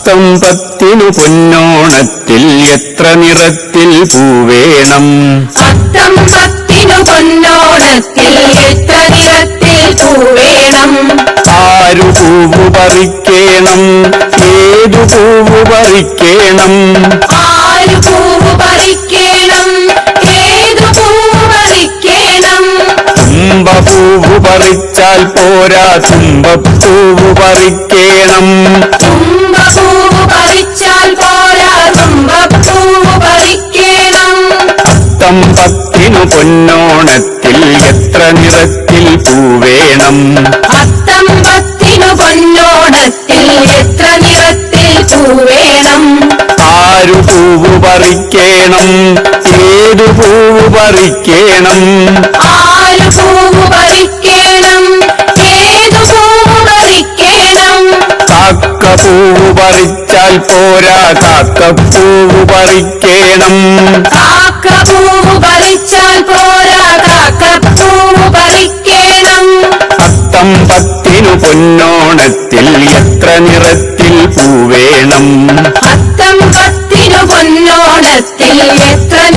അത്തം പത്തിനു പൊന്നോണത്തിൽ എത്ര നിറത്തിൽ പൂവേണം? അത്തം പത്തിനു പൊന്നോണത്തിൽ എത്ര നിറത്തിൽ പൂവേണം? ആരു പൂവു പറിക്കേണം? ഏതു പൂവു പറിക്കേണം? ആരു പൂവ് പറിക്കേണം? ഏതു പൂവ് പറിക്കേണം? തുമ്പപ്പൂവു പറിച്ചാൽ പോരാ, തുമ്പപ്പൂവു പറിക്കേണം. തുമ്പപ്പൂവ് പറിച്ചാൽ പോരാ, തുമ്പപ്പൂവ് പറിക്കേണം. അത്തം പത്തിനു പൊന്നോണത്തിൽ എത്ര നിറത്തിൽ പൂവേണം? അത്തം പത്തിനു പൊന്നോണത്തിൽ എത്ര നിറത്തിൽ പൂവേണം? ആരു പൂവു പറിക്കേണം? ഏതു പൂവു പറിക്കേണം? ആരു പൂവ് പറിക്കേണം? ഏതു പൂവ് പറിക്കേണം? കാക്കപ്പൂവു പറിച്ചാൽ പോരാ, കാക്കപ്പൂവു പറിക്കേണം. കാക്കപ്പൂവ് പറിച്ചാൽ പോരാ, കാക്കപ്പൂവ് പറിക്കേണം. അത്തം പത്തിനു പൊന്നോണത്തിൽ എത്ര നിറത്തിൽ പൂവേണം? അത്തം പത്തിനു പൊന്നോണത്തിൽ എത്ര